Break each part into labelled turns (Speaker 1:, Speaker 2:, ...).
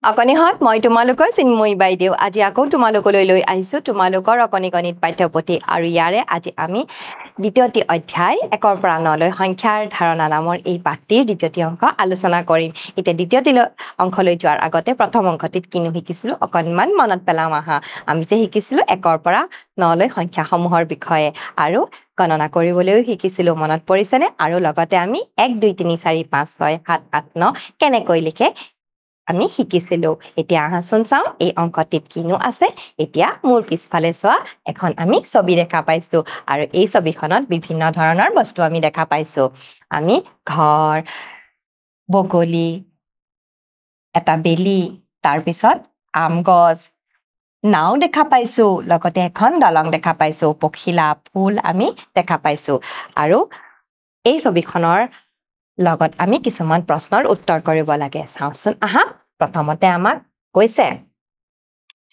Speaker 1: অকনি হয় মই তোমালোকৰ চিন্ময়ী বাইদেউ আজি আকৌ তোমালোকলৈ লৈ আহিছো তোমালোকৰ অকনি গণিত পাঠ্যপুথি আৰু ইয়াৰে আজি আমি দ্বিতীয়টি অধ্যায় 1 পৰা 9 লৈ সংখ্যাৰ ধাৰণা নামৰ এই পাঠটিৰ দ্বিতীয়টি অংক আলোচনা কৰিম এতিয়া দ্বিতীয়টি অংকলৈ যোৱাৰ আগতে প্ৰথম অংকটিত কিনো শিকিছিলো অকনমান মনত পেলাম আহা আমি যে শিকিছিলো 1 পৰা 9 লৈ সংখ্যাসমূহৰ বিষয়ে আৰু গণনা কৰিবলৈও শিকিছিলো মনত পৰিছেনে আৰু লগতে আমি 1 2 3 4 5 6 7 8 9 কেনেকৈ লিখে আমি শিকিছিলো এতিয়া আহাচোন চাও এই অংকটিত কিনো আছে এতিয়া মোৰ পিছফালে চোৱা এখন আমি ছবি দেখা পাইছো আৰু এই ছবিখনত বিভিন্ন ধৰণৰ বস্তু আমি দেখা পাইছো আমি ঘৰ বগলী এটা বেলি তাৰ পিছত আম গছ নাও দেখা পাইছো লগতে এখন দলং দেখা পাইছো পখিলা ফুল আমি দেখা পাইছো আৰু এই ছবিখনৰ লগত আমি কিছুমান প্ৰশ্নৰ উত্তৰ কৰিব লাগে চাওচোন আহা প্ৰথমতে আমাক কৈছে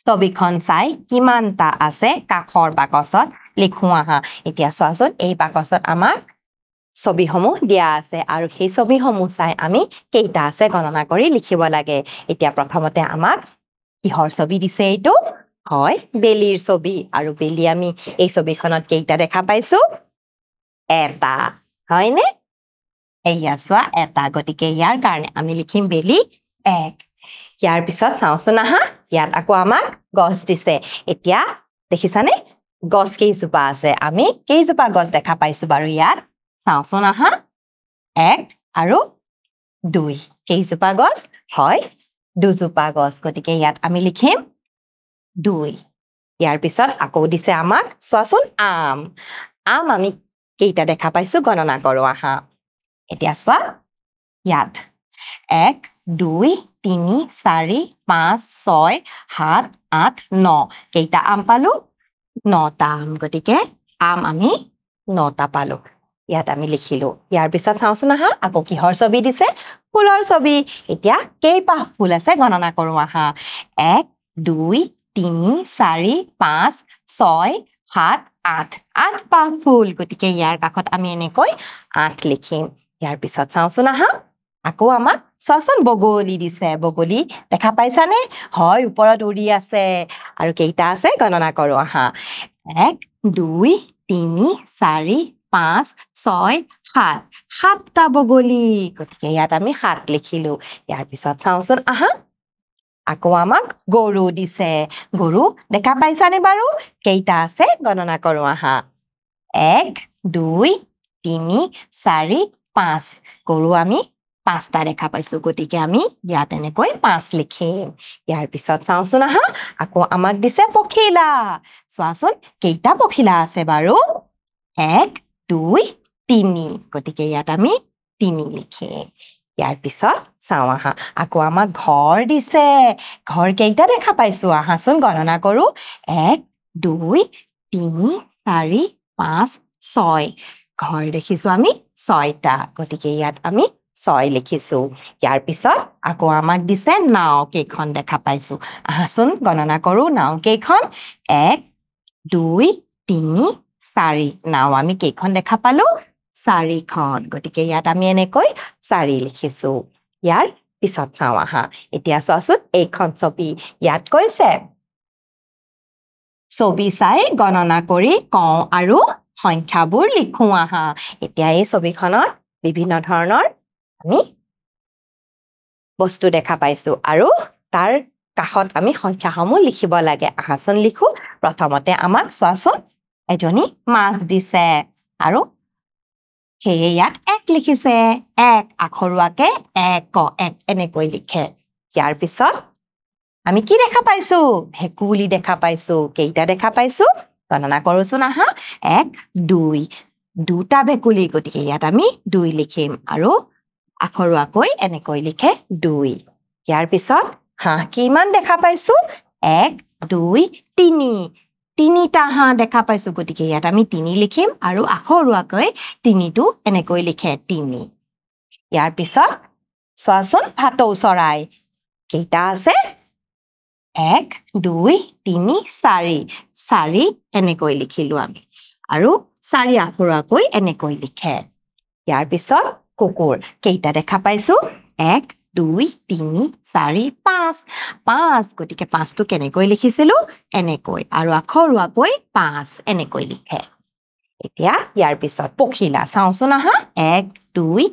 Speaker 1: ছবিখন চাই কিমানটা আছে কাষৰ বাকচত লিখো আহা এতিয়া চোৱাচোন এই বাকচত আমাক ছবিসমূহ দিয়া আছে আৰু সেই ছবিসমূহ চাই আমি কেইটা আছে গণনা কৰি লিখিব লাগে এতিয়া প্ৰথমতে আমাক কিহৰ ছবি দিছে এইটো হয় বেলিৰ ছবি আৰু বেলি আমি এই ছবিখনত কেইটা দেখা পাইছো এটা হয়নে এয়া চোৱা এটা গতিকে ইয়াৰ কাৰণে আমি লিখিম বেলি 1 ইয়াৰ পিছত চাওচোন আহা ইয়াত আকৌ আমাক গছ দিছে এতিয়া দেখিছানে গছ কেইজোপা আছে আমি কেইজোপা গছ দেখা পাইছো বাৰু ইয়াত চাওচোন আহা 1 আৰু 2 কেইজোপা গছ হয় দুজোপা গছ গতিকে ইয়াত আমি লিখিম 2 ইয়াৰ পিছত আকৌ দিছে আমাক চোৱাচোন আম আমি কেইটা দেখা পাইছো গণনা কৰো আহা এতিয়া চোৱা ইয়াত 1 2 3 4 5 6 7 8 9 কেইটা আম পালো 9টা আম গতিকে আম আমি 9টা পালো ইয়াত আমি লিখিলো ইয়াৰ পিছত চাওচোন আহা আকৌ কিহৰ ছবি দিছে ফুলৰ ছবি এতিয়া কেইপাহ ফুল আছে গণনা কৰো আহা 1 2 3 4 5 6 7 8 পাহ ফুল গতিকে ইয়াৰ কাষত আমি এনেকৈ 8 লিখিম ইয়াৰ পিছত চাওচোন আহা আকৌ আমাক চোৱাচোন বগলী দিছে বগলী দেখা পাইছানে হয় ওপৰত উৰি আছে আৰু কেইটা আছে গণনা কৰো আহা 1 2 3 4 5 6 7 7টা বগলী গতিকে ইয়াত আমি 7 লিখিলো ইয়াৰ পিছত চাওচোন আহা আকৌ আমাক গৰু দিছে গৰু দেখা পাইছানে বাৰু কেইটা আছে গণনা কৰো আহা 1 2 3 4 5 গৰু আমি 5টা দেখা পাইছো গতিকে আমি ইয়াত এনেকৈ 5 লিখিম ইয়াৰ পিছত চাওচোন আহা আকৌ আমাক দিছে পখিলা চোৱাচোন কেইটা পখিলা আছে বাৰু 1 2 3 গতিকে ইয়াত আমি 3 লিখিম ইয়াৰ পিছত চাও আহা আকৌ আমাক ঘৰ দিছে ঘৰ কেইটা দেখা পাইছো আহাচোন গণনা কৰো 1 2 3 4 5 6 ঘৰ দেখিছো আমি 6টা গতিকে ইয়াত আমি 6 লিখিছো ইয়াৰ পিছত আকৌ আমাক দিছে নাও কেইখন দেখা পাইছো আহাচোন গণনা কৰো নাও কেইখন 1 2 3 4 নাও আমি কেইখন দেখা পালো 4খন গতিকে ইয়াত আমি এনেকৈ 4 লিখিছো ইয়াৰ পিছত চাও আহা এতিয়া চোৱাচোন এইখন ছবি ইয়াত কৈছে ছবি চাই গণনা কৰি কওঁ আৰু সংখ্যাবোৰ লিখো আহা এতিয়া এই ছবিখনত বিভিন্ন ধৰণৰ আমি বস্তু দেখা পাইছো আৰু তাৰ কাষত আমি সংখ্যাসমূহ লিখিব লাগে আহাচোন লিখো প্ৰথমতে আমাক চোৱাচোন এজনী মাছ দিছে আৰু সেয়ে ইয়াত 1 লিখিছে 1 আখৰুৱাকে 1 এনেকৈ লিখে ইয়াৰ পিছত আমি কি দেখা পাইছো ভেকুলী দেখা পাইছো কেইটা দেখা পাইছো গণনা কৰোচোন আহা 1 2 দুটা ভেকুলী গতিকে ইয়াত আমি 2 লিখিম আৰু আখৰুৱাকৈ এনেকৈ লিখে 2 ইয়াৰ পিছত হাঁহ কিমান দেখা পাইছো 1 2 3 তিনিটা হাঁহ দেখা পাইছো গতিকে ইয়াত আমি 3 লিখিম আৰু আখৰুৱাকৈ 3টো এনেকৈ লিখে 3 ইয়াৰ পিছত চোৱাচোন ভাটৌ চৰাই কেইটা আছে 1 2 3 4 এনেকৈ লিখিলো আমি আৰু 4 আখৰুৱাকৈ এনেকৈ লিখে ইয়াৰ পিছত কুকুৰ কেইটা দেখা পাইছো 1 2 3 4 5 5 গতিকে 5টো কেনেকৈ লিখিছিলো এনেকৈ আৰু আখৰুৱাকৈ 5 এনেকৈ লিখে এতিয়া ইয়াৰ পিছত পখিলা চাওঁচোন আহা 1 2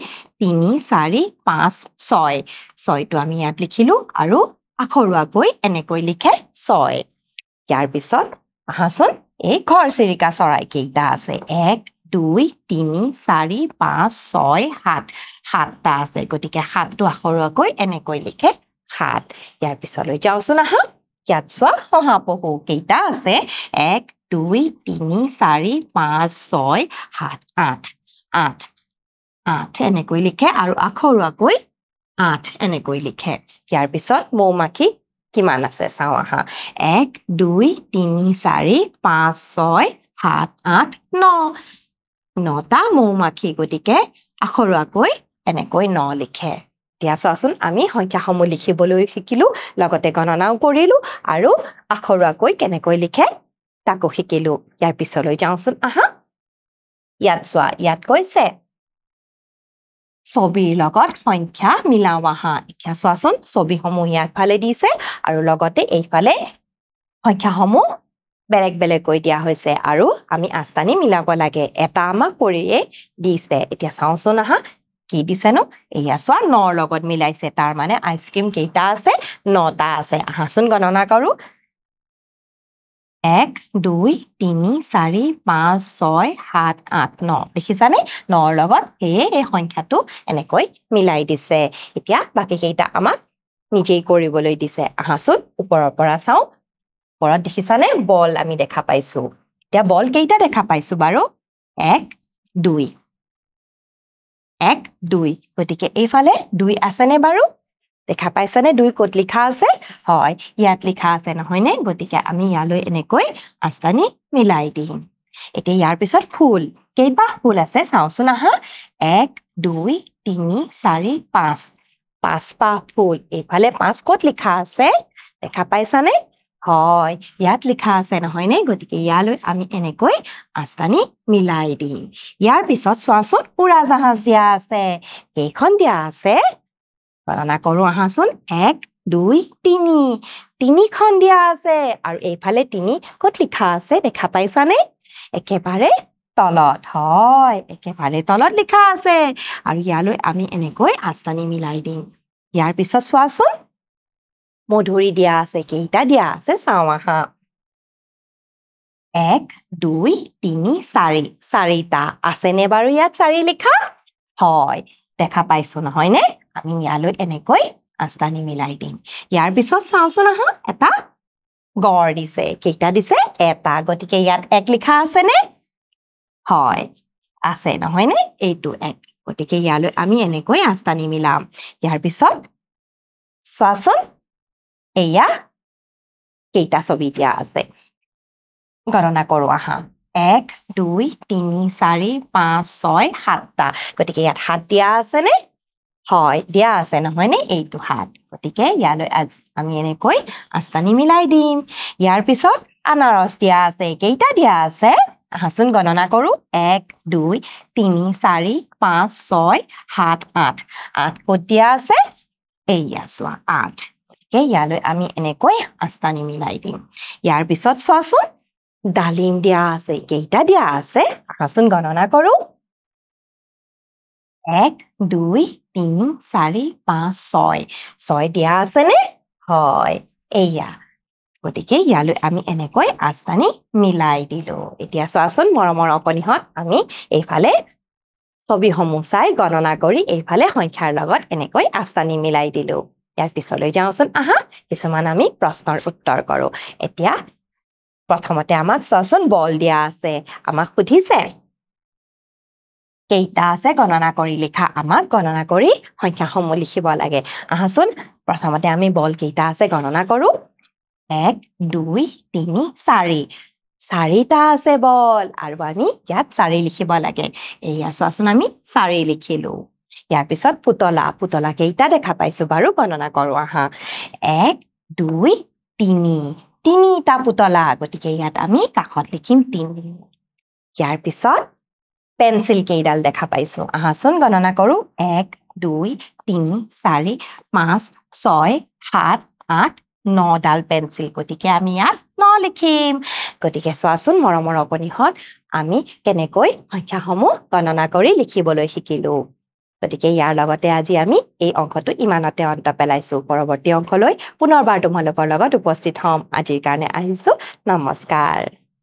Speaker 1: 3 4 5 6 6টো আমি ইয়াত লিখিলো আৰু আখৰুৱাকৈ এনেকৈ লিখে 6 ইয়াৰ পিছত আহাচোন এই ঘৰচিৰিকা চৰাই কেইটা আছে 1 2 3 4 5 6 7 7টা আছে গতিকে 7টো আখৰুৱাকৈ এনেকৈ লিখে 7 ইয়াৰ পিছলৈ যাওঁচোন আহা ইয়াত চোৱা শহাপহু কেইটা আছে 1 2 3 4 5 6 7 8 8 8 এনেকৈ লিখে আৰু আখৰুৱাকৈ 8 এনেকৈ লিখে ইয়াৰ পিছত মৌমাখি কিমান আছে চাওঁ আহা 1 2 3 4 5 6 7 8 9 9টা মৌমাখি গতিকে আখৰুৱাকৈ এনেকৈ 9 লিখে এতিয়া চোৱাচোন আমি সংখ্যাসমূহ লিখিবলৈ শিকিলো লগতে গণনাও কৰিলো আৰু আখৰুৱাকৈ কেনেকৈ লিখে তাকো শিকিলো ইয়াৰ পিছলৈ যাওঁচোন আহা ইয়াত চোৱা ইয়াত কৈছে ছবিৰ লগত সংখ্যা মিলাও আহা এতিয়া চোৱাচোন ছবিসমূহ ইয়াত ফালে দিছে আৰু লগতে এইফালে সংখ্যাসমূহ বেলেগ বেলেগকৈ দিয়া হৈছে আৰু আমি আস্তানি মিলাব লাগে এটা আমাক কৰিয়ে দিছে এতিয়া চাওঁচোন আহা কি দিছে নো এয়া চোৱা 9ৰ লগত মিলাইছে তাৰ মানে আইচক্ৰীম কেইটা আছে 9টা আছে আহাচোন গণনা কৰো 1 2 3 4 5 6 7 8 9 দেখিছানে 9ৰ লগত এই সংখ্যাটো এনেকৈ মিলাই দিছে এতিয়া বাকি কেইটা আমাক নিজেই কৰিবলৈ দিছে আহাচোন ওপৰৰ পৰা চাওঁ ওপৰত দেখিছানে বল আমি দেখা পাইছো এতিয়া বল কেইটা দেখা পাইছো বাৰু 1 2 1 2 গতিকে এইফালে 2 আছেনে বাৰু দেখা পাইছানে 2 ক'ত লিখা আছে হয় ইয়াত লিখা আছে নহয়নে গতিকে আমি ইয়ালৈ এনেকৈ আস্তানি মিলাই দিম এতিয়া ইয়াৰ পিছত ফুল কেইটা ফুল আছে চাওঁচোন আহা 1 2 3 4 5 5টা ফুল এইফালে 5 ক'ত লিখা আছে দেখা পাইছানে হয় ইয়াত লিখা আছে নহয়নে গতিকে ইয়ালৈ আমি এনেকৈ আস্তানি মিলাই দিম ইয়াৰ পিছত চোৱাচোন উৰাজাহাজ দিয়া আছে কেইখন দিয়া আছে গণনা কৰো আহাচোন 1 2 3 তিনিখন দিয়া আছে আৰু এইফালে 3 ক'ত লিখা আছে দেখা পাইছানে একেবাৰে তলত হয় একেবাৰে তলত লিখা আছে আৰু ইয়ালৈ আমি এনেকৈ আস্তানি মিলাই দিম ইয়াৰ পিছত চোৱাচোন মধুৰি দিয়া আছে কেইটা দিয়া আছে চাওঁ আহা 1 2 3 4 4টা আছেনে বাৰু ইয়াত 4 লিখা হয় দেখা পাইছো নহয়নে আমি ইয়ালৈ এনেকৈ আস্তানি মিলাই দিম ইয়াৰ পিছত চাওঁচোন আহা এটা গড় দিছে কেইটা দিছে এটা গতিকে ইয়াত 1 লিখা আছেনে হয় আছে নহয়নে এইটো 1 গতিকে ইয়ালৈ আমি এনেকৈ আস্তানি মিলাম ইয়াৰ পিছত চোৱাচোন এয়া কেইটা ছবি দিয়া আছে গণনা কৰো আহা 1 2 3 4 5 6 7টা গতিকে ইয়াত 7 দিয়া আছেনে হয় দিয়া আছে নহয়নে এইটো 7 গতিকে ইয়ালৈ আমি এনেকৈ আস্তানি মিলাই দিম ইয়াৰ পিছত আনাৰস দিয়া আছে কেইটা দিয়া আছে আহাচোন গণনা কৰো 1 2 3 4 5 6 7 8 8 ক'ত দিয়া আছে এইয়া চোৱা 8 গতিকে ইয়ালৈ আমি এনেকৈ আস্তানি মিলাই দিম ইয়াৰ পিছত চোৱাচোন ডালিম দিয়া আছে কেইটা দিয়া আছে আহাচোন গণনা কৰো 1 2 3 4 5 6 6 দিয়া আছেনে হয় এইয়া গতিকে ইয়ালৈ আমি এনেকৈ আস্তানি মিলাই দিলো এতিয়া চোৱাচোন মৰমৰ অকণিহঁত আমি এইফালে ছবিসমূহ চাই গণনা কৰি এইফালে সংখ্যাৰ লগত এনেকৈ আস্তানি মিলাই দিলো ইয়াৰ পিছলৈ যাওঁচোন আহা কিছুমান আমি প্ৰশ্নৰ উত্তৰ কৰো এতিয়া প্ৰথমতে আমাক চোৱাচোন বল দিয়া আছে আমাক সুধিছে কেইটা আছে গণনা কৰি লিখা আমাক গণনা কৰি সংখ্যাসমূহ লিখিব লাগে আহাচোন প্ৰথমতে আমি বল কেইটা আছে গণনা কৰো 1 2 3 4 4টা আছে বল আৰু আমি ইয়াত 4 লিখিব লাগে এয়া চোৱাচোন আমি 4 লিখিলো ইয়াৰ পিছত পুতলা কেইটা দেখা পাইছো বাৰু গণনা কৰো আহা 1 2 3 তিনিটা পুতলা গতিকে ইয়াত আমি কাষত লিখিম 3 ইয়াৰ পিছত পেন্সিল কেইডাল দেখা পাইছো আহাচোন গণনা কৰো 1 2 3 4 5 6 7 8 9 ডাল পেন্সিল গতিকে আমি ইয়াত 9 লিখিম গতিকে চোৱাচোন মৰমৰ অকণিহঁত আমি কেনেকৈ সংখ্যাসমূহ গণনা কৰি লিখিবলৈ শিকিলো গতিকে ইয়াৰ লগতে আজি আমি এই অংকটো ইমানতে অন্ত পেলাইছো পৰৱৰ্তী অংকলৈ পুনৰবাৰ তোমালোকৰ লগত উপস্থিত হ'ম আজিৰ কাৰণে আহিছো নমস্কাৰ